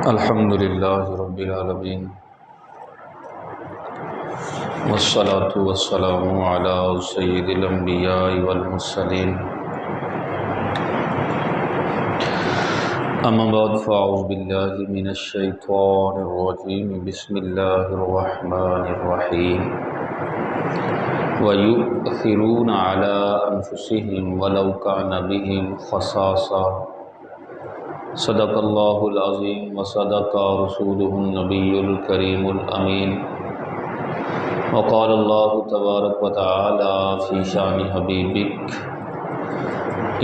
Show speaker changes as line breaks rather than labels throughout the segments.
अल्हम्दुलिल्लाहि रब्बिल आलमीन वस्सलातु वस्सलामु अला सय्यिदिल अंबियाइ वल मुरसलीन अम्मा बाद फ़अऊज़ु बिल्लाहि मिनश शैतानिर रजीम बिस्मिल्लाहिर रहमानिर रहीम व यु'थिरूना अला अनफुसिहिम वलौ काना बिहिम खसासा सदक़ल्लाहुल अज़ीम व सदक़ रसूलुहुन नबियुल करीमुल अमीन व क़ालल्लाहु तबारक व तआला फ़ी शानि हबीबिक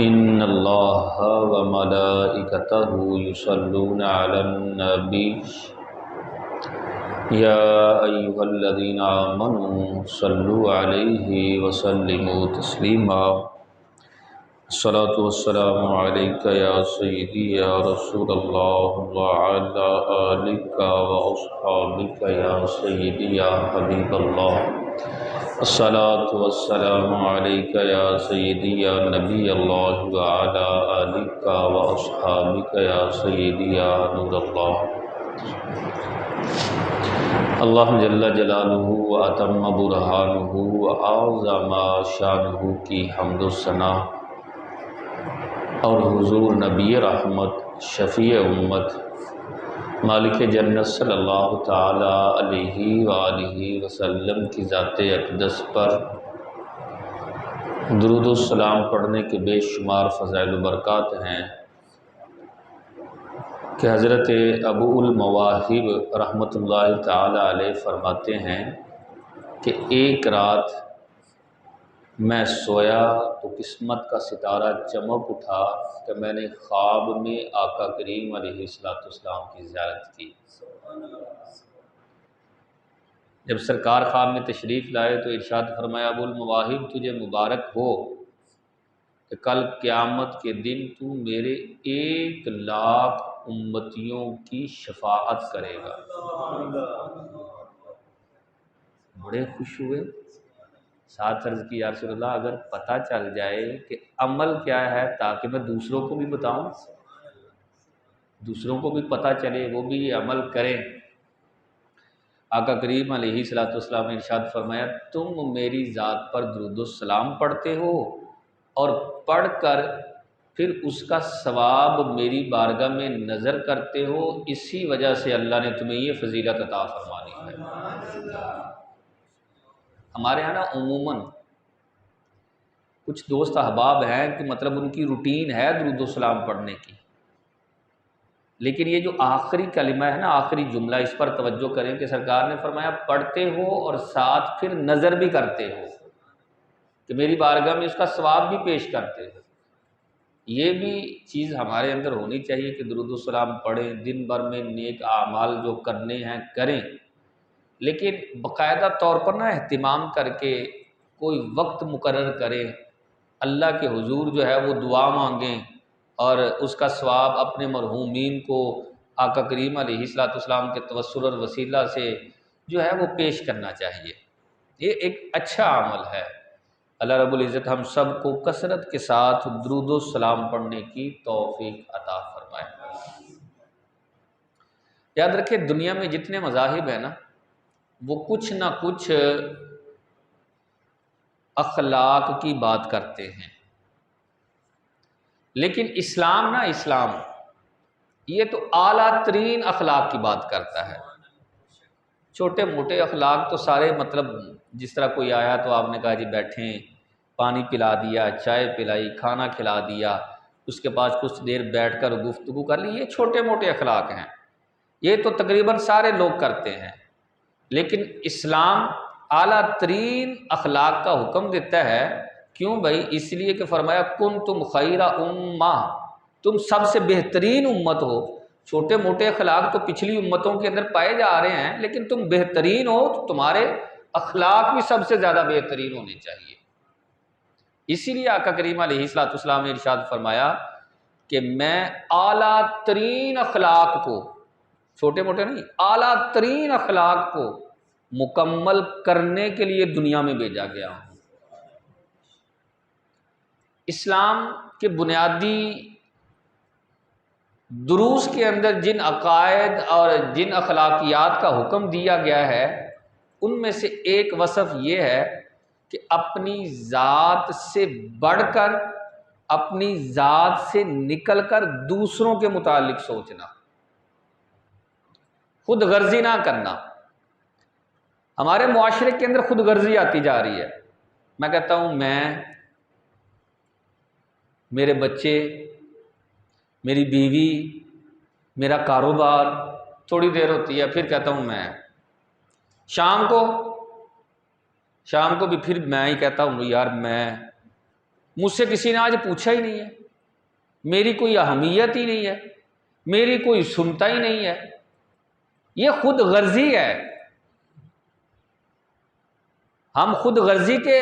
इन्नल्लाहा व मलाइकतहु युसल्लूना अलन नबी या अय्युहल्लज़ीना आमनू सल्लु अलैहि व सल्लिमू तस्लीमा अस्सलातु वस्सलामु अलैका या सय्यदी या रसूलल्लाह व अला आलिका व अस्हाबिका या सय्यदी या हबीबल्लाह अस्सलातु वस्सलामु अलैका या सय्यदी या नबी अल्लाह व अला आलिका व अस्हाबिका या सय्यदी या नूरल्लाह। अल्लाह जल्ला जलालुहु व अतम्मा बुरहानुहु व आज़मा शानुहु की हम्दो सना और हुजूर नबी रहमत शफ़ी उम्मत मालिक जन्नत सल्लल्लाहु ताला अलैहि व आलिहि वसल्लम की ज़ाते अक़दस पर दुरूद व सलाम पढ़ने के बेशुमार फ़ज़ाइल व बरक़ात हैं कि हज़रत अबूल मवाहिब रहमतुल्लाहि ताला अलैह फ़रमाते हैं कि एक रात मैं सोया तो किस्मत का सितारा चमक उठा कि मैंने ख्वाब में आका करीम अलैहिस्सलाम की ज़ियारत की। जब सरकार ख्वाब में तशरीफ़ लाए तो इरशाद फरमाया, अबुल मवाहिब तुझे मुबारक हो कि कल क़यामत के दिन तू मेरे 1,00,000 उम्मतियों की शफाअत करेगा। बड़े खुश हुए। साथ अर्ज़ की, या रसूलल्लाह अगर पता चल जाए कि अमल क्या है ताकि मैं दूसरों को भी बताऊं, दूसरों को भी पता चले, वो भी ये अमल करें। आका करीम अलैहिस्सलाम ने इरशाद फरमाया, तुम मेरी ज़ात पर दुरूद सलाम पढ़ते हो और पढ़कर फिर उसका सवाब मेरी बारगाह में नज़र करते हो, इसी वजह से अल्लाह ने तुम्हें ये फ़जीलत अता फरमानी है। हमारे यहाँ ना उमूमन कुछ दोस्त अहबाब हैं कि मतलब उनकी रूटीन है दुरूद सलाम पढ़ने की, लेकिन ये जो आखिरी कलिमा है ना, आखिरी जुमला, इस पर तवज्जो करें कि सरकार ने फरमाया पढ़ते हो और साथ फिर नज़र भी करते हो कि मेरी बारगाह में उसका सवाब भी पेश करते हो। ये भी चीज़ हमारे अंदर होनी चाहिए कि दुरूद सलाम पढ़ें, दिन भर में नेक आमाल जो करने हैं करें, लेकिन बाकायदा तौर पर ना एहतिमाम करके कोई वक्त मुकर्रर करें, अल्लाह के हुजूर जो है वो दुआ मांगें और उसका सवाब अपने मरहूमीन को आका करीम अलैहिस्सलाम के तवस्सुल और वसीला से जो है वो पेश करना चाहिए। ये एक अच्छा अमल है। अल्लाह रब्बुल इज़्ज़त हम सब को कसरत के साथ दुरूद सलाम पढ़ने की तौफीक अता फरमाए। याद रखें, दुनिया में जितने मज़ाहिब हैं ना, वो कुछ ना कुछ अखलाक की बात करते हैं, लेकिन इस्लाम ना, इस्लाम ये तो आला तरीन अखलाक की बात करता है। छोटे मोटे अखलाक तो सारे, मतलब जिस तरह कोई आया तो आपने कहा जी बैठें, पानी पिला दिया, चाय पिलाई, खाना खिला दिया, उसके पास कुछ देर बैठकर गुफ्तगू कर ली, ये छोटे मोटे अखलाक हैं, ये तो तकरीबन सारे लोग करते हैं। लेकिन इस्लाम आला तरीन अखलाक का हुक्म देता है। क्यों भाई? इसलिए कि फरमाया कुन तुम खैरा उम्मा, तुम सबसे बेहतरीन उम्मत हो। छोटे मोटे अखलाक तो पिछली उम्मतों के अंदर पाए जा रहे हैं, लेकिन तुम बेहतरीन हो तो तुम्हारे अखलाक भी सबसे ज़्यादा बेहतरीन होने चाहिए। इसीलिए आका करीम अलैहिस्सलाम ने इरशाद फरमाया कि मैं आला तरीन अखलाक को, छोटे मोटे नहीं, आला तरीन अखलाक को मुकम्मल करने के लिए दुनिया में भेजा गया हूँ। इस्लाम के बुनियादी दुरूस के अंदर जिन अकायद और जिन अखलाकियात का हुक्म दिया गया है, उनमें से एक वसफ़ ये है कि अपनी ज़ात से बढ़कर, अपनी ज़ात से निकलकर दूसरों के मुतालिक सोचना, खुद गर्जी ना करना। हमारे मुआशरे के अंदर खुद गर्जी आती जा रही है। मैं कहता हूँ मैं, मेरे बच्चे, मेरी बीवी, मेरा कारोबार, थोड़ी देर होती है फिर कहता हूँ मैं, शाम को भी फिर मैं ही कहता हूँ यार मैं, मुझसे किसी ने आज पूछा ही नहीं है, मेरी कोई अहमियत ही नहीं है, मेरी कोई सुनता ही नहीं है। ये खुद गर्जी है। हम खुद गर्जी के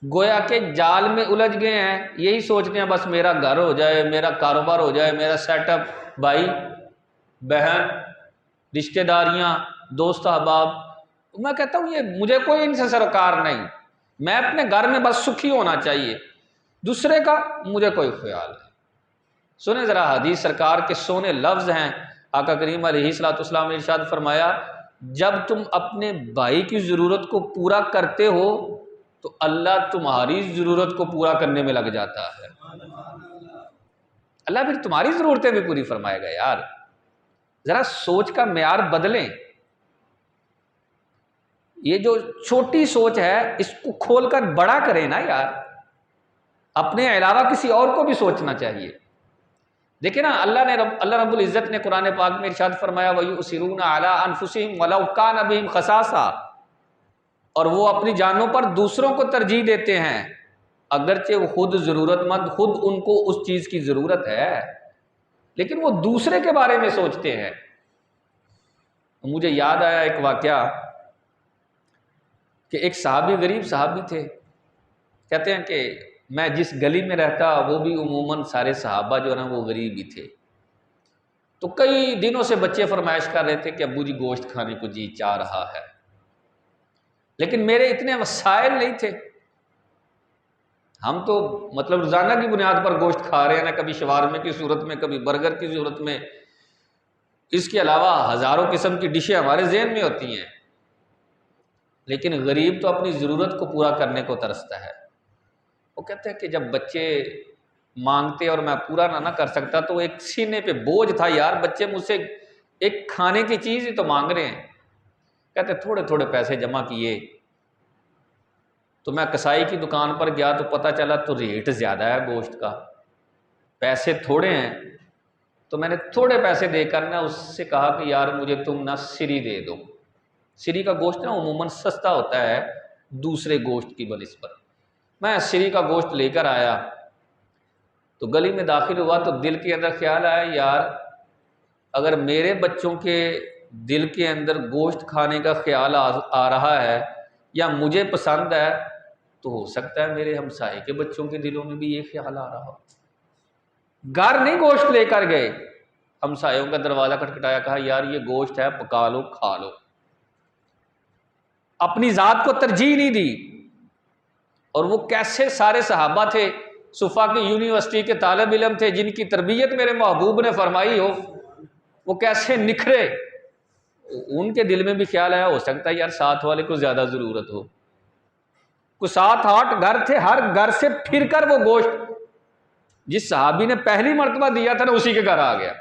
गोया के जाल में उलझ गए हैं। यही सोचते हैं बस मेरा घर हो जाए, मेरा कारोबार हो जाए, मेरा सेटअप, भाई बहन, रिश्तेदारियां, दोस्त अहबाब। मैं कहता हूँ ये मुझे कोई इनसे सरोकार नहीं, मैं अपने घर में बस सुखी होना चाहिए, दूसरे का मुझे कोई ख्याल नहीं। सुने ज़रा हदीस सरकार के सोने लफ्ज़ हैं। आका करीम अलैहिस्सलाम ने इरशाद फरमाया, जब तुम अपने भाई की ज़रूरत को पूरा करते हो तो अल्लाह तुम्हारी ज़रूरत को पूरा करने में लग जाता है। अल्लाह फिर तुम्हारी ज़रूरतें भी पूरी फरमाएगा। यार ज़रा सोच का म्यार बदलें। ये जो छोटी सोच है इसको खोलकर बड़ा करें ना यार। अपने अलावा किसी और को भी सोचना चाहिए। देखिए ना, अल्लाह रब्बुल इज़्ज़त ने कुरान पाक में इरशाद फरमाया, वयुसिरूना अला अनफुसिहिम वलौ कान बिहिम खसासा, और वो अपनी जानों पर दूसरों को तरजीह देते हैं अगरचे वो खुद ज़रूरतमंद, खुद उनको उस चीज़ की ज़रूरत है, लेकिन वो दूसरे के बारे में सोचते हैं। मुझे याद आया एक वाक़या कि एक सहाबी, गरीब सहाबी थे। कहते हैं कि मैं जिस गली में रहता वो भी उमूमन सारे सहाबा जो है ना वो गरीब ही थे। तो कई दिनों से बच्चे फरमाइश कर रहे थे कि अब्बू जी गोश्त खाने को जी चाह रहा है, लेकिन मेरे इतने वसाइल नहीं थे। हम तो मतलब रोज़ाना की बुनियाद पर गोश्त खा रहे हैं ना, कभी शवारमे की सूरत में, कभी बर्गर की सूरत में, इसके अलावा हज़ारों किस्म की डिशें हमारे जहन में होती हैं। लेकिन गरीब तो अपनी ज़रूरत को पूरा करने को तरसता है। वो कहते हैं कि जब बच्चे मांगते और मैं पूरा ना कर सकता तो एक सीने पे बोझ था, यार बच्चे मुझसे एक खाने की चीज़ ही तो मांग रहे हैं। कहते थोड़े थोड़े पैसे जमा किए तो मैं कसाई की दुकान पर गया तो पता चला तो रेट ज़्यादा है गोश्त का, पैसे थोड़े हैं। तो मैंने थोड़े पैसे देकर ना उससे कहा कि यार मुझे तुम ना सिरी दे दो। सिरी का गोश्त ना उमूमन सस्ता होता है दूसरे गोश्त की बनिस्बत। मैं सिरी का गोश्त लेकर आया तो गली में दाखिल हुआ तो दिल के अंदर ख्याल आया, यार अगर मेरे बच्चों के दिल के अंदर गोश्त खाने का ख्याल आ रहा है या मुझे पसंद है तो हो सकता है मेरे हमसाये के बच्चों के दिलों में भी ये ख्याल आ रहा हो। घर नहीं गोश्त लेकर गए, हमसायों का दरवाज़ा खटखटाया, कहा यार ये गोश्त है, पका लो खा लो। अपनी ज़ात को तरजीह नहीं दी। और वो कैसे सारे सहाबा थे, सुफा की यूनिवर्सिटी के तालिब इल्म थे जिनकी तरबियत मेरे महबूब ने फरमाई हो, वो कैसे निखरे। उनके दिल में भी ख्याल आया हो सकता है यार साथ वाले को ज़्यादा ज़रूरत हो। कुछ 7-8 घर थे, हर घर से फिरकर वो गोश्त जिस सहाबी ने पहली मर्तबा दिया था ना उसी के घर आ गया।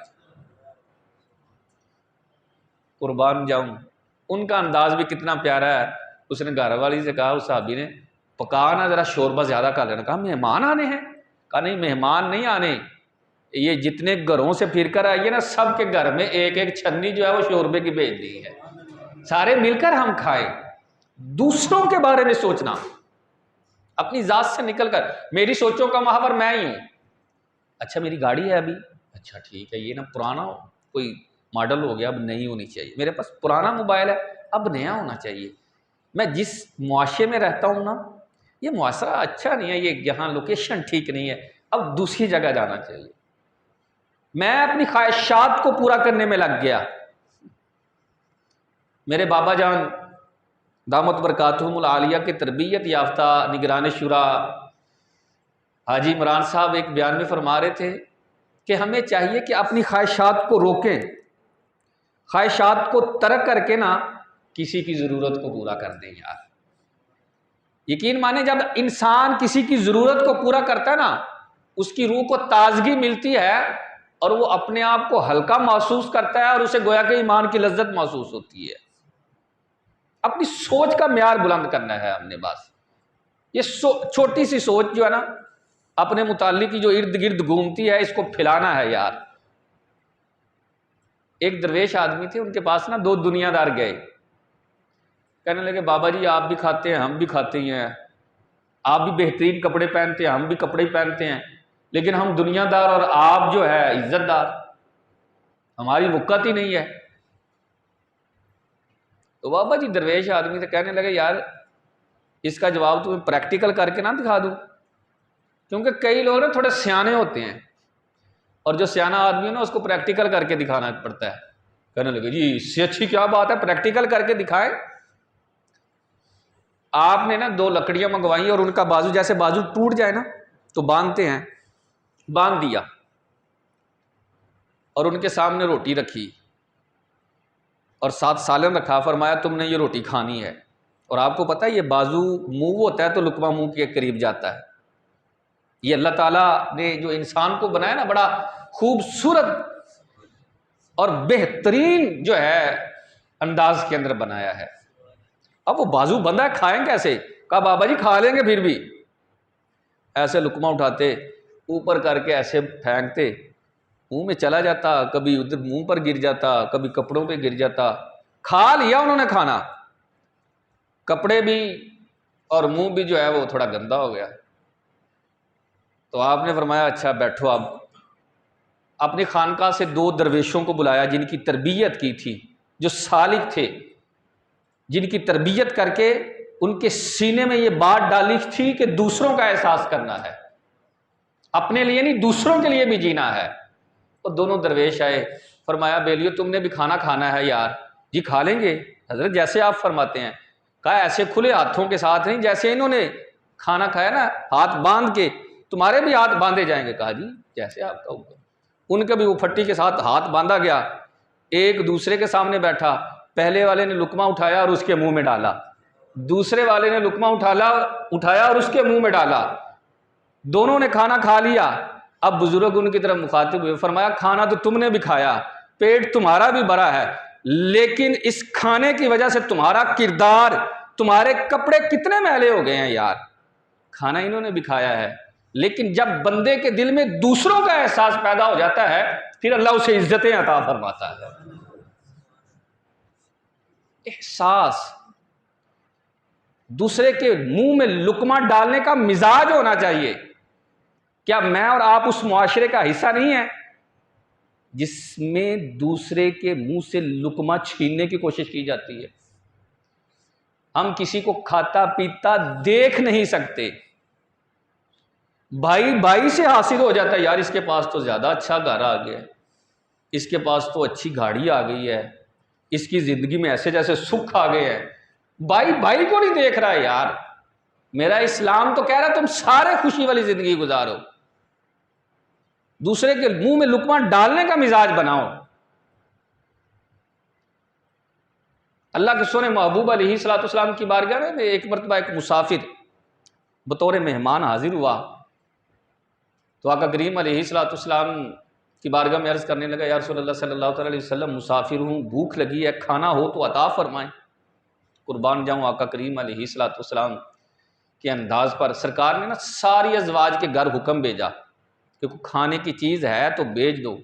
कुर्बान जाऊं, उनका अंदाज भी कितना प्यारा है। उसने घर वाली से कहा, उस सहाबी ने, पकाना ज़रा शोरबा ज़्यादा कर लेना। कहा मेहमान आने हैं? कहा नहीं मेहमान नहीं आने, ये जितने घरों से फिर कर आइए ना सबके घर में एक एक छन्नी जो है वो शोरबे की भेज दी है, सारे मिलकर हम खाएं। दूसरों के बारे में सोचना, अपनी ज़ात से निकलकर। मेरी सोचों का महावर मैं ही हूँ। अच्छा मेरी गाड़ी है अभी, अच्छा ठीक है, ये ना पुराना कोई मॉडल हो गया, अब नई होनी चाहिए। मेरे पास पुराना मोबाइल है, अब नया होना चाहिए। मैं जिस मुआशरे में रहता हूँ ना, ये मुआशरा अच्छा नहीं है, ये यहाँ लोकेशन ठीक नहीं है, अब दूसरी जगह जाना चाहिए। मैं अपनी ख्वाहिशात को पूरा करने में लग गया। मेरे बाबा जान दामत बरकातहुमुल आलिया के तरबियत याफ्ता निगरान शुरा हाजी इमरान साहब एक बयान में फरमा रहे थे कि हमें चाहिए कि अपनी ख्वाहिशात को रोकें, ख्वाहिशात को तर्क करके ना किसी की ज़रूरत को पूरा कर दें। यार यकीन माने, जब इंसान किसी की ज़रूरत को पूरा करता है ना, उसकी रूह को ताजगी मिलती है और वो अपने आप को हल्का महसूस करता है और उसे गोया के ईमान की लज्जत महसूस होती है। अपनी सोच का म्यार बुलंद करना है हमने। बस ये छोटी सी सोच जो है ना, अपने मुताल्लिक की जो इर्द गिर्द घूमती है, इसको फैलाना है। यार एक दरवेश आदमी थे, उनके पास ना 2 दुनियादार गए, कहने लगे बाबा जी आप भी खाते हैं, हम भी खाते ही हैं, आप भी बेहतरीन कपड़े पहनते हैं, हम भी कपड़े ही पहनते हैं, लेकिन हम दुनियादार और आप जो है इज्जतदार, हमारी वक़्त ही नहीं है। तो बाबा जी दरवेश आदमी से कहने लगे यार इसका जवाब तुम्हें प्रैक्टिकल करके ना दिखा दूं, क्योंकि कई लोग ना थोड़े सियाने होते हैं और जो सियाना आदमी है ना उसको प्रैक्टिकल करके दिखाना पड़ता है। कहने लगे जी इससे अच्छी क्या बात है, प्रैक्टिकल करके दिखाएं। आपने ना 2 लकड़ियां मंगवाई और उनका बाजू, जैसे बाजू टूट जाए ना तो बांधते हैं, बांध दिया और उनके सामने रोटी रखी और साथ सालन रखा, फरमाया तुमने ये रोटी खानी है। और आपको पता है ये बाजू मुंह होता है तो लुकमा मुंह के करीब जाता है। ये अल्लाह ताला ने जो इंसान को बनाया ना, बड़ा खूबसूरत और बेहतरीन जो है अंदाज के अंदर बनाया है। अब वो बाजू बंधा है, खाएं कैसे? कहा बाबा जी खा लेंगे, फिर भी ऐसे लुकमा उठाते, ऊपर करके ऐसे फेंकते, मुंह में चला जाता, कभी उधर मुंह पर गिर जाता, कभी कपड़ों पे गिर जाता। खा लिया उन्होंने खाना, कपड़े भी और मुंह भी जो है वो थोड़ा गंदा हो गया। तो आपने फरमाया अच्छा बैठो। आप अपनी खानकाह से 2 दरवेशों को बुलाया जिनकी तरबियत की थी, जो सालिक थे, जिनकी तरबियत करके उनके सीने में ये बात डाली थी कि दूसरों का एहसास करना है, अपने लिए नहीं दूसरों के लिए भी जीना है। और दोनों दरवेश आए, फरमाया बेलियो तुमने भी खाना खाना है? यार जी खा लेंगे हजरत, जैसे आप फरमाते हैं। कहा ऐसे खुले हाथों के साथ नहीं, जैसे इन्होंने खाना खाया ना हाथ बांध के, तुम्हारे भी हाथ बांधे जाएंगे। कहा जी जैसे आपका हुक्म। उनके भी वो फट्टी के साथ हाथ बांधा गया, एक दूसरे के सामने बैठा। पहले वाले ने लुकमा उठाया और उसके मुंह में डाला, दूसरे वाले ने लुकमा उठाया और उसके मुंह में डाला। दोनों ने खाना खा लिया। अब बुजुर्ग उनकी तरफ मुखातिब हुए, फरमाया खाना तो तुमने भी खाया, पेट तुम्हारा भी भरा है, लेकिन इस खाने की वजह से तुम्हारा किरदार, तुम्हारे कपड़े कितने मैले हो गए हैं। यार खाना इन्होंने भी खाया है, लेकिन जब बंदे के दिल में दूसरों का एहसास पैदा हो जाता है फिर अल्लाह उसे इज्जतें अता फरमाता है। एहसास, दूसरे के मुंह में लुकमा डालने का मिजाज होना चाहिए। क्या मैं और आप उस मुआशरे का हिस्सा नहीं है जिसमें दूसरे के मुंह से लुकमा छीनने की कोशिश की जाती है? हम किसी को खाता पीता देख नहीं सकते, भाई भाई से हासिल हो जाता है, यार इसके पास तो ज्यादा अच्छा घर आ गया, इसके पास तो अच्छी गाड़ी आ गई है, इसकी जिंदगी में ऐसे जैसे सुख आ गए हैं। भाई भाई को नहीं देख रहा है। यार मेरा इस्लाम तो कह रहा है तुम सारे खुशी वाली जिंदगी गुजारो, दूसरे के मुंह में लुकमा डालने का मिजाज बनाओ। अल्लाह के सोने महबूब अलैहिस्सलाम की बारगाह में एक मरतबा एक मुसाफिर बतौर मेहमान हाजिर हुआ, तो आका करीम अलैहिस्सलाम की बारगाह में अर्ज करने लगा, या रसूलल्लाह सल्लल्लाहु अलैहि वसल्लम मुसाफिर हूँ, भूख लगी है, खाना हो तो अता फरमाएं। कुर्बान जाऊँ आका करीम अलैहिस्सलाम के अंदाज पर सरकार ने ना सारी अज़वाज के घर हुक्म भेजा कि खाने की चीज़ है तो भेज दो,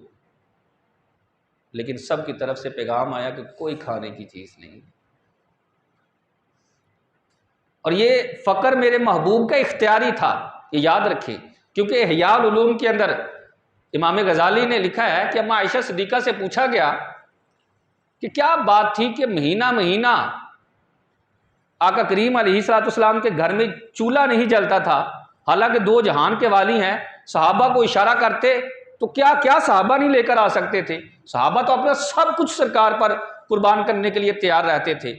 लेकिन सब की तरफ से पैगाम आया कि कोई खाने की चीज़ नहीं। और ये फ़क्र मेरे महबूब का इख्तियारी था, ये याद रखें, क्योंकि इहयाउल उलूम के अंदर इमाम गजाली ने लिखा है कि अम्मा आयशा सिद्दीक़ा से पूछा गया कि क्या बात थी कि महीना महीना आका करीम अलैहिस्सलाम के घर में चूल्हा नहीं जलता था, हालांकि 2 जहान के वाली हैं। सहाबा को इशारा करते तो क्या क्या सहाबा नहीं लेकर आ सकते थे? सहाबा तो अपना सब कुछ सरकार पर कुर्बान करने के लिए तैयार रहते थे।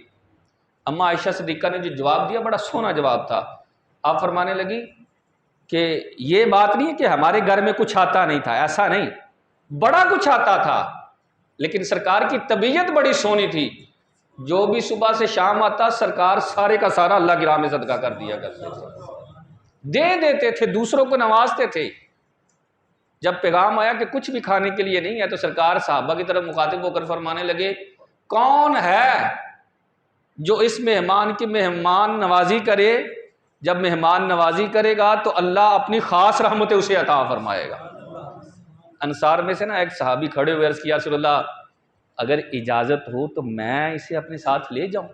अम्मा आयशा सिद्दीक़ा ने जो जवाब दिया बड़ा सोना जवाब था। आप फरमाने लगी कि ये बात नहीं है कि हमारे घर में कुछ आता नहीं था, ऐसा नहीं, बड़ा कुछ आता था, लेकिन सरकार की तबीयत बड़ी सोनी थी। जो भी सुबह से शाम आता, सरकार सारे का सारा अल्लाह की राह में सदका कर दिया करते थे, दे देते थे, दूसरों को नवाजते थे। जब पैगाम आया कि कुछ भी खाने के लिए नहीं है, तो सरकार साहबा की तरफ मुखातिब होकर फरमाने लगे, कौन है जो इस मेहमान की मेहमान नवाजी करे? जब मेहमान नवाजी करेगा तो अल्लाह अपनी खास रहमतें उसे अता फरमाएगा। अंसार में से ना एक सहाबी खड़े हुए अर्ज किया, रसूलल्लाह, अगर इजाजत हो तो मैं इसे अपने साथ ले जाऊं,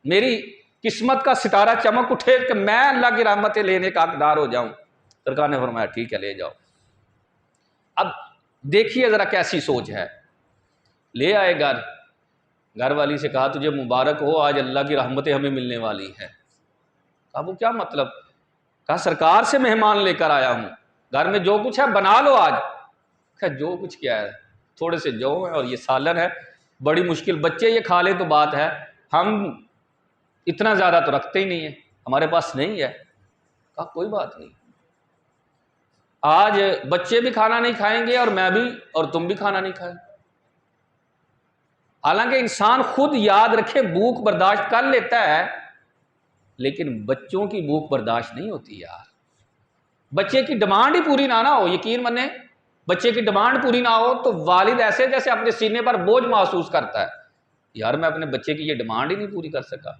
मेरी किस्मत का सितारा चमक उठे कि मैं अल्लाह की रहमतें लेने का हकदार हो जाऊं। सरकार ने फरमाया ठीक है, ले जाओ। अब देखिए जरा कैसी सोच है। ले आए घर वाली से कहा, तुझे मुबारक हो, आज अल्लाह की रहमतें हमें मिलने वाली है। कहा वो क्या मतलब? कहा सरकार से मेहमान लेकर आया हूं, घर में जो कुछ है बना लो आज। कहा जो कुछ क्या है, थोड़े से जौ है और ये सालन है, बड़ी मुश्किल, बच्चे ये खा ले तो बात है, हम इतना ज़्यादा तो रखते ही नहीं है, हमारे पास नहीं है। कहा कोई बात नहीं, आज बच्चे भी खाना नहीं खाएंगे और मैं भी और तुम भी खाना नहीं खाएंगे। हालांकि इंसान खुद याद रखे भूख बर्दाश्त कर लेता है, लेकिन बच्चों की भूख बर्दाश्त नहीं होती यार। बच्चे की डिमांड ही पूरी ना हो, यकीन माने, बच्चे की डिमांड पूरी ना हो तो वालिद ऐसे जैसे अपने सीने पर बोझ महसूस करता है, यार मैं अपने बच्चे की ये डिमांड ही नहीं पूरी कर सका।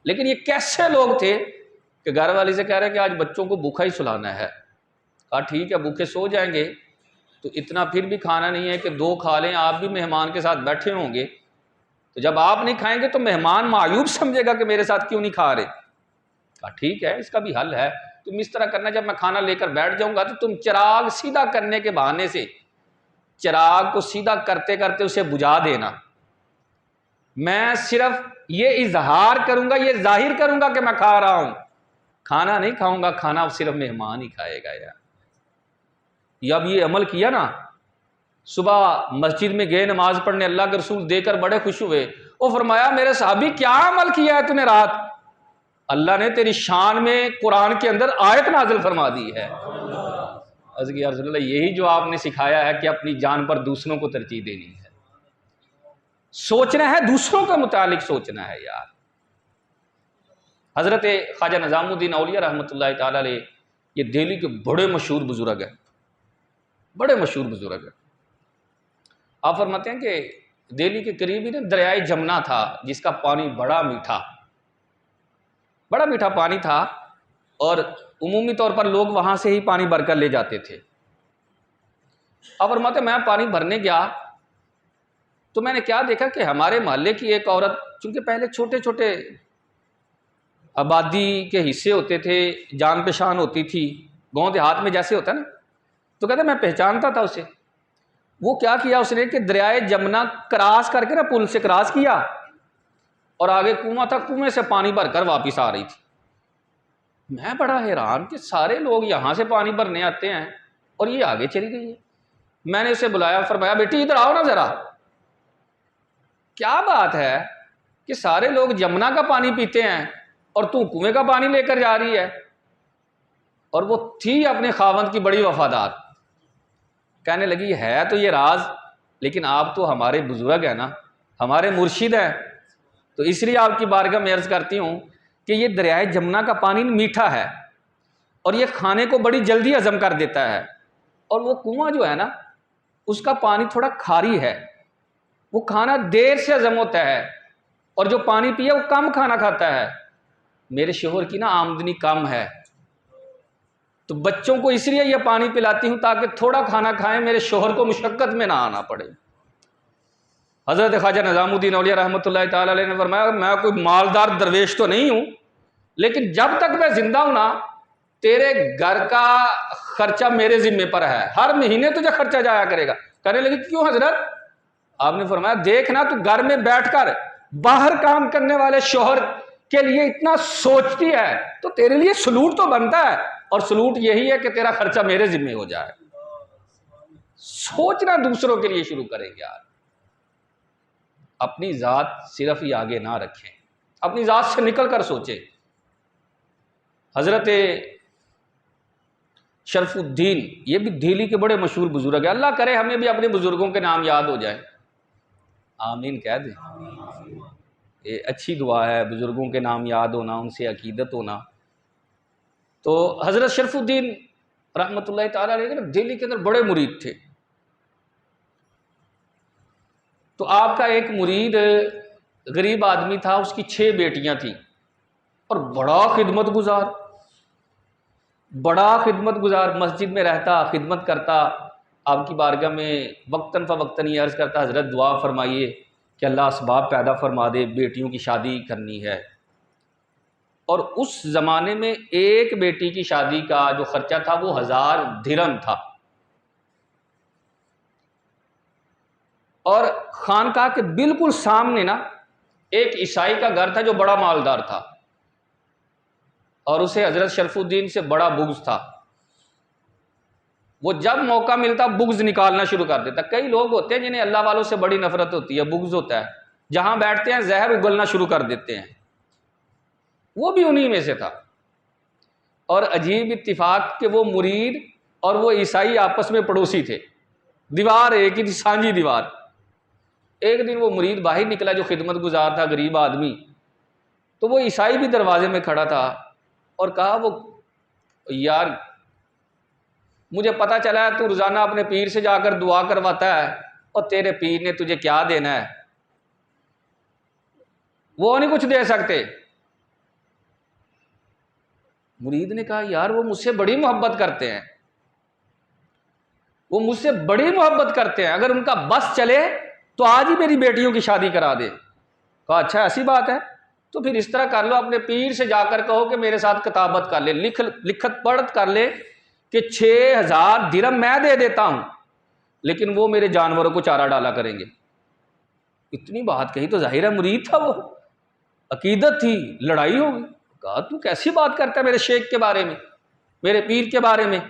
लेकिन ये कैसे लोग थे कि घर वाली से कह रहे हैं कि आज बच्चों को भूखा ही सुलाना है। कहा ठीक है, भूखे सो जाएंगे तो इतना फिर भी खाना नहीं है कि दो खा लें, आप भी मेहमान के साथ बैठे होंगे, तो जब आप नहीं खाएंगे तो मेहमान मायूब समझेगा कि मेरे साथ क्यों नहीं खा रहे। कहा ठीक है, इसका भी हल है, तुम इस तरह करना, जब मैं खाना लेकर बैठ जाऊंगा तो तुम चिराग सीधा करने के बहाने से चिराग को सीधा करते करते उसे बुझा देना। मैं सिर्फ ये इजहार करूंगा, ये जाहिर करूंगा कि मैं खा रहा हूं, खाना नहीं खाऊंगा, खाना सिर्फ मेहमान ही खाएगा यार। अब ये अमल किया ना, सुबह मस्जिद में गए नमाज पढ़ने, अल्लाह के रसूल देकर बड़े खुश हुए। वो फरमाया मेरे साहबी क्या अमल किया है तूने रात? अल्लाह ने तेरी शान में कुरान के अंदर आयत नाजिल फरमा दी है। यही जो आपने सिखाया है कि अपनी जान पर दूसरों को तरजीह देनी है, सोचना है, दूसरों के मुतालिक सोचना है यार। हजरत ख्वाजा निजामुद्दीन औलिया रहमतुल्लाह ताला अलैह, ये दिल्ली के बड़े मशहूर बुजुर्ग हैं, बड़े मशहूर बुजुर्ग हैं। आप फरमाते हैं कि दिल्ली के करीब ही ना दरियाए जमुना था, जिसका पानी बड़ा मीठा पानी था, और उमूमी तौर पर लोग वहां से ही पानी भरकर ले जाते थे। अब फरमाते मैं पानी भरने गया तो मैंने क्या देखा कि हमारे मोहल्ले की एक औरत, चूंकि पहले छोटे छोटे आबादी के हिस्से होते थे, जान पहचान होती थी, गांव देहात में जैसे होता है ना, तो कहते मैं पहचानता था उसे। वो क्या किया उसने कि दरियाए जमुना क्रॉस करके ना, पुल से क्रॉस किया, और आगे कुआं था, कुएं से पानी भरकर वापस आ रही थी। मैं बड़ा हैरान कि सारे लोग यहां से पानी भरने आते हैं और ये आगे चली गई है। मैंने उसे बुलाया, फरमाया बेटी इधर आओ ना जरा, क्या बात है कि सारे लोग जमुना का पानी पीते हैं और तू कुएं का पानी लेकर जा रही है? और वो थी अपने खावंद की बड़ी वफादार। कहने लगी है तो ये राज, लेकिन आप तो हमारे बुजुर्ग हैं ना, हमारे मुर्शिद हैं, तो इसलिए आपकी बारगाह में अर्ज करती हूँ कि ये दरियाए जमुना का पानी मीठा है और ये खाने को बड़ी जल्दी हजम कर देता है, और वो कुआं जो है ना उसका पानी थोड़ा खारी है, वो खाना देर से हजम होता है, और जो पानी पिए वो कम खाना खाता है। मेरे शोहर की ना आमदनी कम है, तो बच्चों को इसलिए यह पानी पिलाती हूं ताकि थोड़ा खाना खाएं, मेरे शोहर को मुशक्कत में ना आना पड़े। हजरत ख्वाजा निजामुद्दीन औलिया रहमतुल्लाह ताला अलैह ने फरमाया मैं कोई मालदार दरवेश तो नहीं हूं, लेकिन जब तक मैं जिंदा हूं ना, तेरे घर का खर्चा मेरे जिम्मे पर है, हर महीने तुझे खर्चा जाया करेगा। कहने लगी क्यों हजरत? आपने फरमाया देखना, तू घर में बैठकर बाहर काम करने वाले शोहर के लिए इतना सोचती है, तो तेरे लिए सलूट तो बनता है, और सलूट यही है कि तेरा खर्चा मेरे जिम्मे हो जाए। सोचना दूसरों के लिए शुरू करेंगे यार, अपनी जात सिर्फ ही आगे ना रखें, अपनी जात से निकल कर सोचें। हजरत शरफुद्दीन, ये भी दिल्ली के बड़े मशहूर बुजुर्ग हैं। अल्लाह करे हमें भी अपने बुजुर्गों के नाम याद हो जाए, आमीन कह दें। ये अच्छी दुआ है, बुजुर्गों के नाम याद होना, उनसे अकीदत होना। तो हज़रत शरफुद्दीन रहमतुल्लाह ताला अलैह दिल्ली के अंदर बड़े मुरीद थे। तो आपका एक मुरीद गरीब आदमी था, उसकी 6 बेटियां थी और बड़ा खिदमत गुजार मस्जिद में रहता, खिदमत करता, आपकी बारगाह में वक्तन फ़वक्तन ये अर्ज़ करता, हज़रत दुआ फरमाइए कि अल्लाह असबाब पैदा फरमा दे, बेटियों की शादी करनी है। और उस ज़माने में एक बेटी की शादी का जो ख़र्चा था वो 1000 दिरहम था। और खानकाह के बिल्कुल सामने ना एक ईसाई का घर था जो बड़ा मालदार था, और उसे हज़रत शरफुद्दीन से बड़ा बुग़्ज़ था। वो जब मौका मिलता बुग़्ज़ निकालना शुरू कर देता। कई लोग होते हैं जिन्हें अल्लाह वालों से बड़ी नफ़रत होती है, बुग़्ज़ होता है, जहाँ बैठते हैं जहर उगलना शुरू कर देते हैं। वो भी उन्हीं में से था। और अजीब इत्तिफाक कि वो मुरीद और वो ईसाई आपस में पड़ोसी थे, दीवार एक ही थी, सांझी दीवार। एक दिन वो मुरीद बाहर निकला जो खिदमत गुजार था, गरीब आदमी, तो वो ईसाई भी दरवाजे में खड़ा था और कहा, वो यार मुझे पता चला है तू रोज़ाना अपने पीर से जाकर दुआ करवाता है और तेरे पीर ने तुझे क्या देना है, वो नहीं कुछ दे सकते। मुरीद ने कहा, यार वो मुझसे बड़ी मोहब्बत करते हैं, वो मुझसे बड़ी मोहब्बत करते हैं, अगर उनका बस चले तो आज ही मेरी बेटियों की शादी करा दे। कहा, अच्छा ऐसी बात है, तो फिर इस तरह कर लो, अपने पीर से जाकर कहो कि मेरे साथ किताबत कर ले, लिखत पढ़त कर ले कि 6000 दिरहम मैं दे देता हूं, लेकिन वो मेरे जानवरों को चारा डाला करेंगे। इतनी बात कही तो जाहिर है मुरीद था, वो अकीदत थी, लड़ाई होगी। कहा, तू कैसी बात करता है मेरे शेख के बारे में, मेरे पीर के बारे में।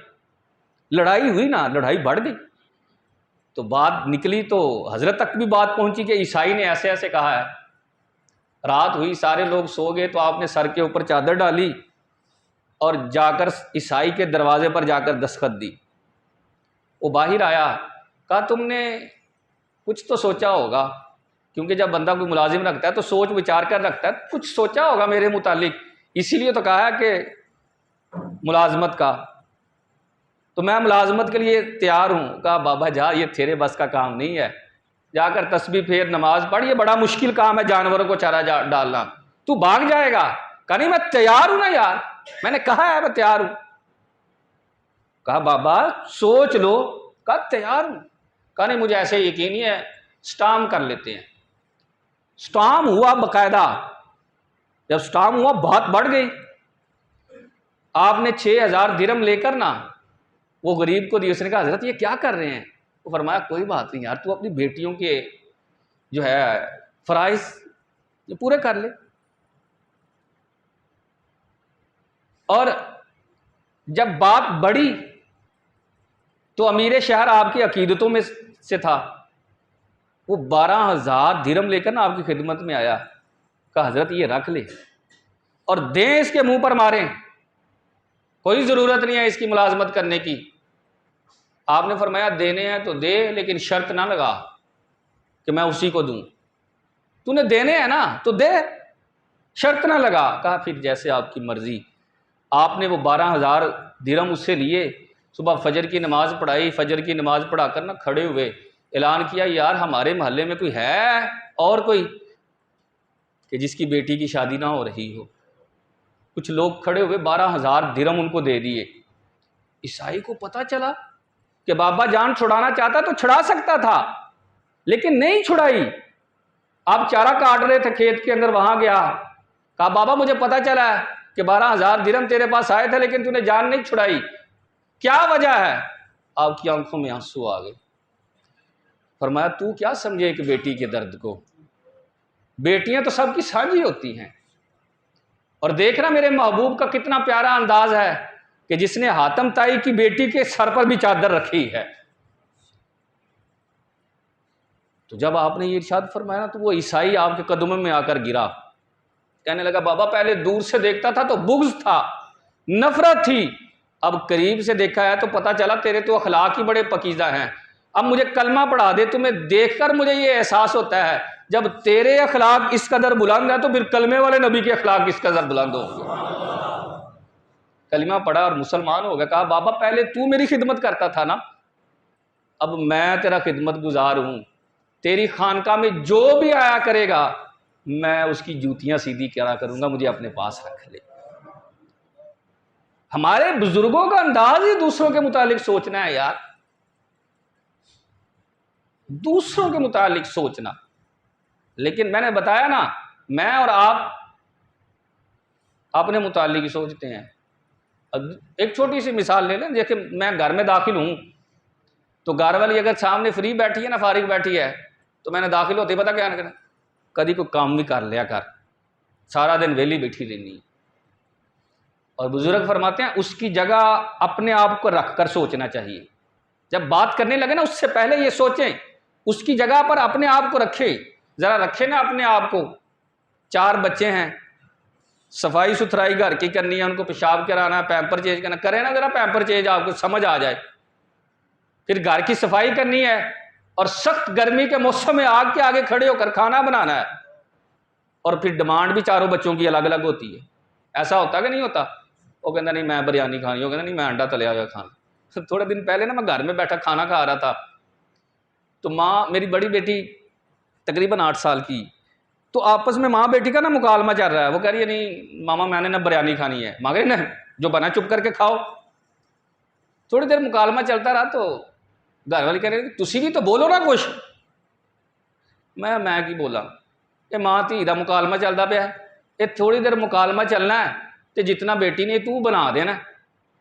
लड़ाई हुई ना, लड़ाई बढ़ गई। तो बात निकली तो हजरत तक भी बात पहुंची कि ईसाई ने ऐसे ऐसे कहा है। रात हुई, सारे लोग सो गए, तो आपने सर के ऊपर चादर डाली और जाकर ईसाई के दरवाजे पर जाकर दस्तखत दी। वो बाहर आया, कहा, तुमने कुछ तो सोचा होगा, क्योंकि जब बंदा कोई मुलाजिम रखता है तो सोच विचार कर रखता है, कुछ सोचा होगा मेरे मुतालिक, इसीलिए तो कहा है कि मुलाजमत का। तो मैं मुलाजमत के लिए तैयार हूँ। कहा, बाबा जा, ये तेरे बस का काम नहीं है, जाकर तस्बीह फेर, नमाज पढ़, ये बड़ा मुश्किल काम है जानवरों को चारा डालना, तू भाग जाएगा। कहा, नहीं मैं तैयार हूं ना यार, मैंने कहा है मैं तैयार हूं। कहा, बाबा सोच लो। कहा, तैयार हूं। कहा, नहीं मुझे ऐसे यकीन ही है, स्टाम्प कर लेते हैं। स्टाम्प हुआ बकायदा। जब स्टाम्प हुआ बात बढ़ गई। आपने 6000 दिरहम लेकर ना वो गरीब को दी। उसने कहा, हजरत ये क्या कर रहे हैं? वो फरमाया, कोई बात नहीं यार, तू अपनी बेटियों के जो है फराइज ये पूरे कर ले। और जब बात बढ़ी तो अमीर शहर आपकी अकीदतों में से था, वो 12000 दिरहम लेकर ना आपकी खिदमत में आया। कहा, हजरत ये रख ले और दें इसके मुंह पर मारें, कोई ज़रूरत नहीं है इसकी मुलाजमत करने की। आपने फरमाया, देने हैं तो दे, लेकिन शर्त ना लगा कि मैं उसी को दूं। तूने देने हैं ना तो दे, शर्त ना लगा। कहा, फिर जैसे आपकी मर्जी। आपने वो 12000 दिरहम उससे लिए, सुबह फजर की नमाज पढ़ाई, फजर की नमाज पढ़ाकर ना खड़े हुए, ऐलान किया, यार हमारे मोहल्ले में कोई है और कोई कि जिसकी बेटी की शादी ना हो रही हो। कुछ लोग खड़े हुए, 12000 दिरहम उनको दे दिए। ईसाई को पता चला कि बाबा जान छुड़ाना चाहता तो छुड़ा सकता था, लेकिन नहीं छुड़ाई। आप चारा काट रहे थे खेत के अंदर, वहां गया, कहा, बाबा मुझे पता चला है कि 12000 दिरहम तेरे पास आए थे, लेकिन तूने जान नहीं छुड़ाई, क्या वजह है? आपकी आंखों में आंसू आ गए। फरमाया, तू क्या समझे एक बेटी के दर्द को? बेटियां तो सबकी साझी होती हैं। और देखना मेरे महबूब का कितना प्यारा अंदाज है कि जिसने हातम ताई की बेटी के सर पर भी चादर रखी है। तो जब आपने ये इरशाद फरमाया तो वो ईसाई आपके कदमों में आकर गिरा, कहने लगा, बाबा पहले दूर से देखता था तो बुग़्ज़ था, नफरत थी, अब करीब से देखा है तो पता चला तेरे तो अखलाक ही बड़े पकीज़ा हैं। अब मुझे कलमा पढ़ा दे, तुम्हें देखकर मुझे ये एहसास होता है जब तेरे अखलाक इस कदर बुलंद है तो फिर कलमे वाले नबी के अखलाक इस कदर बुलंद होंगे। कलिमा पढ़ा और मुसलमान हो गया। कहा बाबा पहले तू मेरी खिदमत करता था ना, अब मैं तेरा खिदमत गुजार हूं। तेरी खानका में जो भी आया करेगा मैं उसकी जूतियां सीधी करा करूंगा, मुझे अपने पास रख ले। हमारे बुजुर्गों का अंदाज ही दूसरों के मुतालिक सोचना है यार, दूसरों के मुतालिक सोचना। लेकिन मैंने बताया ना, मैं और आप अपने मुतालिक ही सोचते हैं। अब एक छोटी सी मिसाल ले लें, देखिए मैं घर में दाखिल हूं तो घर वाली अगर सामने फ्री बैठी है ना, फारिग बैठी है, तो मैंने दाखिल होते पता क्या करना, कभी कोई काम भी कर लिया कर, सारा दिन वेली बैठी रहनी। और बुजुर्ग फरमाते हैं उसकी जगह अपने आप को रखकर सोचना चाहिए। जब बात करने लगे ना उससे पहले ये सोचें, उसकी जगह पर अपने आप को रखे, जरा रखे ना अपने आप को। 4 बच्चे हैं, सफाई सुथराई घर की करनी है, उनको पेशाब कराना है, पैम्पर चेंज करना, करें ना जरा पैम्पर चेंज, आपको समझ आ जाए। फिर घर की सफाई करनी है और सख्त गर्मी के मौसम में आग के आगे खड़े होकर खाना बनाना है, और फिर डिमांड भी चारों बच्चों की अलग अलग होती है। ऐसा होता कि नहीं होता? वो कहता नहीं मैं बिरयानी खानी, वो कहता नहीं मैं अंडा तलिया हुआ खाना। थोड़े दिन पहले ना मैं घर में बैठा खाना खा रहा था, तो माँ, मेरी बड़ी बेटी तकरीबन 8 साल की, तो आपस में माँ बेटी का ना मुकालमा चल रहा है। वो कह रही है नहीं मामा मैंने ना बिरयानी खानी है, मांगे ना जो बना चुप करके खाओ। थोड़ी देर मुकालमा चलता रहा तो घर वाले कह रहे तुसी भी तो बोलो ना कुछ। मैं की बोला, ये माँ धी का मुकालमा चलता पाया, ये थोड़ी देर मुकालमा चलना है तो जितना बेटी ने तू बना देना।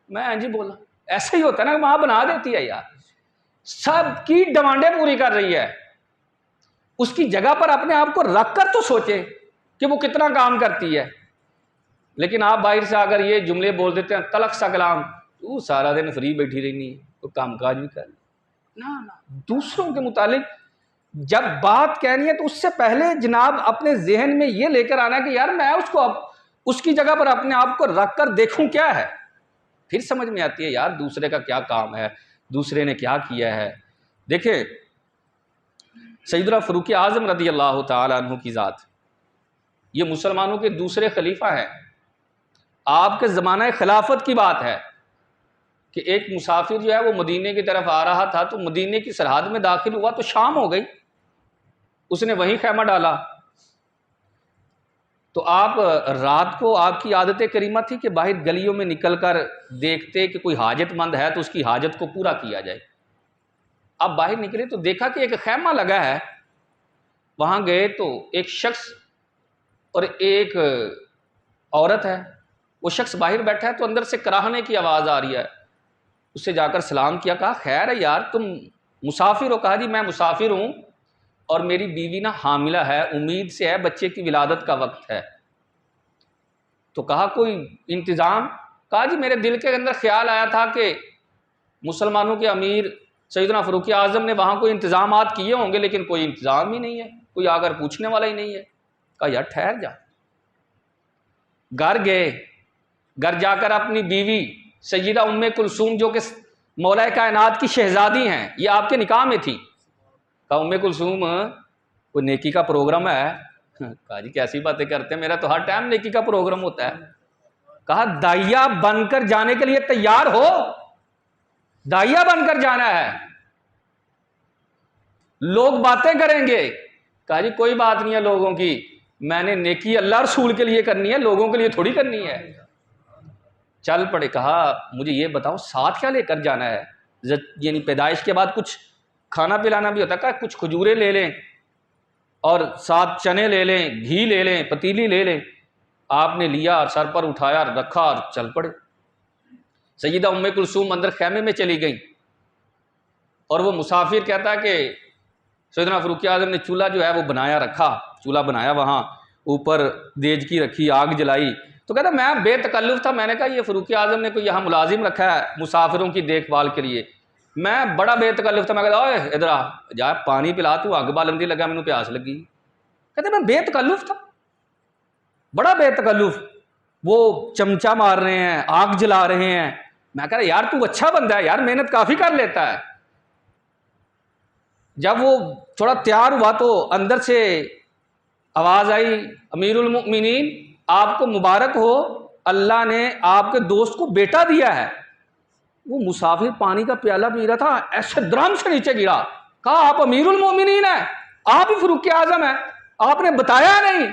मैं जी बोला, ऐसा ही होता है ना, माँ बना देती है यार, सबकी डिमांडें पूरी कर रही है। उसकी जगह पर अपने आप को रखकर तो सोचे कि वो कितना काम करती है। लेकिन आप बाहर से आकर ये जुमले बोल देते हैं, तलक सा कलाम, तू सारा दिन फ्री बैठी रहनी है, तो काम काज भी कर ना। दूसरों के मुतालिक जब बात कहनी है तो उससे पहले जनाब अपने जहन में ये लेकर आना है कि यार मैं उसको उसकी जगह पर अपने आप को रख कर देखूं क्या है। फिर समझ में आती है यार दूसरे का क्या काम है, दूसरे ने क्या किया है। देखिए सैयदना फ़ारूक आज़म रज़ी अल्लाह ताला अन्हु की ज़ात, ये मुसलमानों के दूसरे खलीफा हैं। आपके ज़माना खिलाफत की बात है कि एक मुसाफिर जो है वो मदीने की तरफ आ रहा था, तो मदीने की सरहद में दाखिल हुआ तो शाम हो गई, उसने वहीं खैमा डाला। तो आप रात को, आपकी आदत करीमा थी कि बाहर गलियों में निकलकर देखते कि कोई हाजतमंद है तो उसकी हाजत को पूरा किया जाए। आप बाहर निकले तो देखा कि एक खैमा लगा है, वहां गए तो एक शख्स और एक औरत है। वो शख्स बाहर बैठा है तो अंदर से कराहने की आवाज़ आ रही है। उससे जाकर सलाम किया, कहा खैर है यार तुम मुसाफिर हो? कहा जी मैं मुसाफिर हूँ और मेरी बीवी ना हामिला है, उम्मीद से है, बच्चे की विलादत का वक्त है। तो कहा कोई इंतज़ाम? कहा जी मेरे दिल के अंदर ख्याल आया था कि मुसलमानों के अमीर सैयदना फ़ारूक आज़म ने वहाँ कोई इंतज़ामात किए होंगे, लेकिन कोई इंतज़ाम ही नहीं है, कोई आकर पूछने वाला ही नहीं है। कहा यार ठहर जा। घर गए, घर जाकर अपनी बीवी सैयदा उम्मे कुलसूम जो कि मौला कायनात की शहजादी हैं, ये आपके निकाह में थी। कहा उम्मे कुलसूम कोई नेकी का प्रोग्राम है? कहा जी कैसी बातें करते हैं, मेरा तो हर टाइम नेकी का प्रोग्राम होता है। कहा दाइया बनकर जाने के लिए तैयार हो, दाइया बनकर जाना है, लोग बातें करेंगे। कहा जी कोई बात नहीं है लोगों की, मैंने नेकी अल्लाह रसूल के लिए करनी है, लोगों के लिए थोड़ी करनी है। चल पड़े। कहा मुझे ये बताओ साथ क्या लेकर जाना है? यानी पैदाइश के बाद कुछ खाना पिलाना भी होता है। कहा कुछ खजूरें ले लें और साथ चने ले लें, घी ले लें, पतीली ले लें। आपने लिया, सर पर उठाया, रखा और चल पड़े। सैयदा उम्मे कुलसूम अंदर खैमे में चली गई और वो मुसाफिर कहता है कि सैयदना फ़ारूक आज़म ने चूल्हा जो है वो बनाया रखा, चूल्हा बनाया, वहाँ ऊपर देजकी रखी, आग जलाई। तो कहता मैं बेतकल्लुफ़ था, मैंने कहा ये फ़ारूक आज़म ने कोई यहाँ मुलाजिम रखा है मुसाफिरों की देखभाल के लिए, मैं बड़ा बेतकल्लुफ़ था। मैं कहता ओए इधर आ जा पानी पिला, तू अग बालन दी लगा, मैनू प्यास लगी। कहते मैं बेतकल्लुफ़ था, बड़ा बेतकल्लुफ़। वो चमचा मार रहे हैं, आग जला रहे हैं, मैं कह रहा यार तू अच्छा बंदा है यार, मेहनत काफ़ी कर लेता है। जब वो थोड़ा तैयार हुआ तो अंदर से आवाज़ आई, अमीरुल मुमिनीन आपको मुबारक हो, अल्लाह ने आपके दोस्त को बेटा दिया है। वो मुसाफिर पानी का प्याला पी रहा था, ऐसे द्रम से नीचे गिरा, कहा आप अमीरुल मोमिनीन है, आप ही फरूक आजम है, आपने बताया नहीं।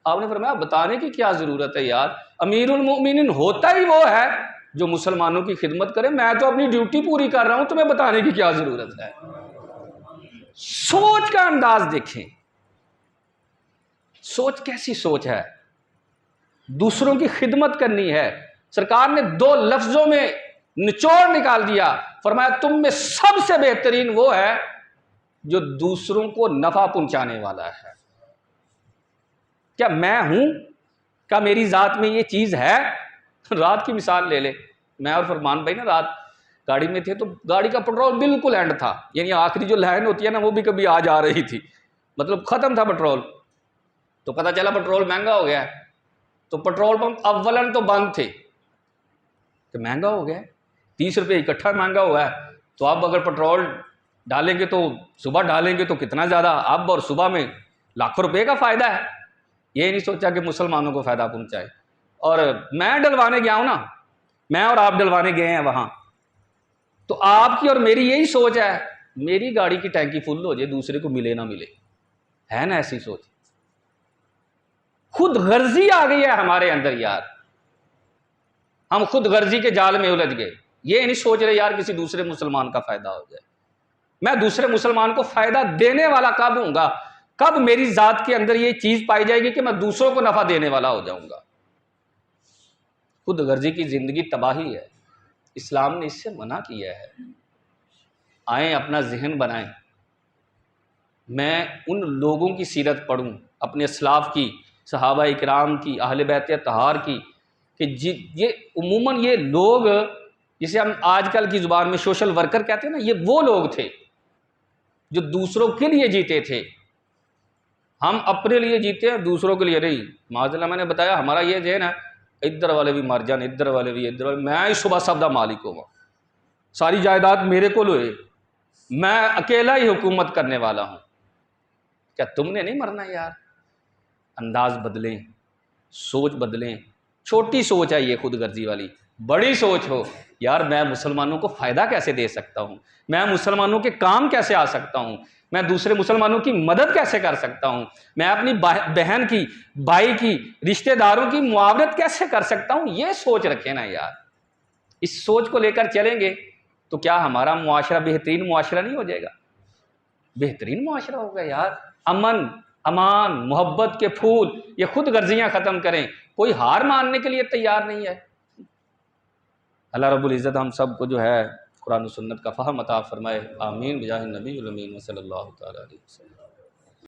आपने फरमाया बताने की क्या जरूरत है यार, अमीरुल मोमिनीन होता ही वो है जो मुसलमानों की खिदमत करे, मैं तो अपनी ड्यूटी पूरी कर रहा हूं, तुम्हें बताने की क्या जरूरत है। सोच का अंदाज देखें, सोच कैसी सोच है, दूसरों की खिदमत करनी है। सरकार ने 2 लफ्जों में निचोड़ निकाल दिया, फरमाया तुम में सबसे बेहतरीन वो है जो दूसरों को नफा पहुंचाने वाला है। क्या मैं हूं, क्या मेरी जात में ये चीज है? रात की मिसाल ले ले, मैं और फरमान भाई ना रात गाड़ी में थे, तो गाड़ी का पेट्रोल बिल्कुल एंड था, यानी आखिरी जो लाइन होती है ना वो भी कभी आ जा रही थी, मतलब खत्म था पेट्रोल। तो पता चला पेट्रोल महंगा हो गया है, तो पेट्रोल पंप अव्वलन तो बंद थे, तो महंगा हो गया, 30 रुपये इकट्ठा महंगा हुआ है। तो अब अगर पेट्रोल डालेंगे तो सुबह डालेंगे तो कितना ज़्यादा, अब और सुबह में लाखों रुपए का फ़ायदा है। ये नहीं सोचा कि मुसलमानों को फ़ायदा पहुंचाए। और मैं डलवाने गया हूं ना, मैं और आप डलवाने गए हैं वहां, तो आपकी और मेरी यही सोच है, मेरी गाड़ी की टैंकी फुल हो जाए, दूसरे को मिले ना मिले, है ना ऐसी सोच। खुद गर्जी आ गई है हमारे अंदर यार, हम खुद गर्जी के जाल में उलझ गए। ये नहीं सोच रहे यार किसी दूसरे मुसलमान का फायदा हो जाए। मैं दूसरे मुसलमान को फायदा देने वाला कब होऊंगा, कब मेरी जात के अंदर ये चीज पाई जाएगी कि मैं दूसरों को नफा देने वाला हो जाऊंगा। खुद गर्जी की जिंदगी तबाही है, इस्लाम ने इससे मना किया है। आए अपना जहन बनाएं, मैं उन लोगों की सीरत पढ़ूं, अपने असलाफ की, सहाबा इकराम की, अहले बैत तहार की, कि ये उमूमन ये लोग जिसे हम आजकल की ज़ुबान में सोशल वर्कर कहते हैं ना, ये वो लोग थे जो दूसरों के लिए जीते थे। हम अपने लिए जीते हैं, दूसरों के लिए नहीं। माज़ल्लाह मैंने बताया हमारा ये जहन है, इधर वाले भी मर जाने, इधर वाले भी, इधर वाले, मैं ही सुबह सबदा मालिक हूँ, सारी जायदाद मेरे को लोए, मैं अकेला ही हुकूमत करने वाला हूँ। क्या तुमने नहीं मरना यार? अंदाज बदलें, सोच बदलें। छोटी सोच है ये खुद गर्जी वाली, बड़ी सोच हो यार, मैं मुसलमानों को फ़ायदा कैसे दे सकता हूँ, मैं मुसलमानों के काम कैसे आ सकता हूँ, मैं दूसरे मुसलमानों की मदद कैसे कर सकता हूँ, मैं अपनी बहन की, भाई की, रिश्तेदारों की मुआवनत कैसे कर सकता हूँ। ये सोच रखें ना यार। इस सोच को लेकर चलेंगे तो क्या हमारा मुआशरा बेहतरीन मुआशरा नहीं हो जाएगा? बेहतरीन मुआशरा होगा यार। अमन, अमान, मोहब्बत के फूल, ये खुद गर्जियां ख़त्म करें। कोई हार मानने के लिए तैयार नहीं है। अल्लाह रब्बुल इज़्ज़त हम सब को जो है कुरान और सुन्नत का फ़हम अता फ़रमाए। आमीन बिजाह नबी सल्लल्लाहु अलैहि वसल्लम।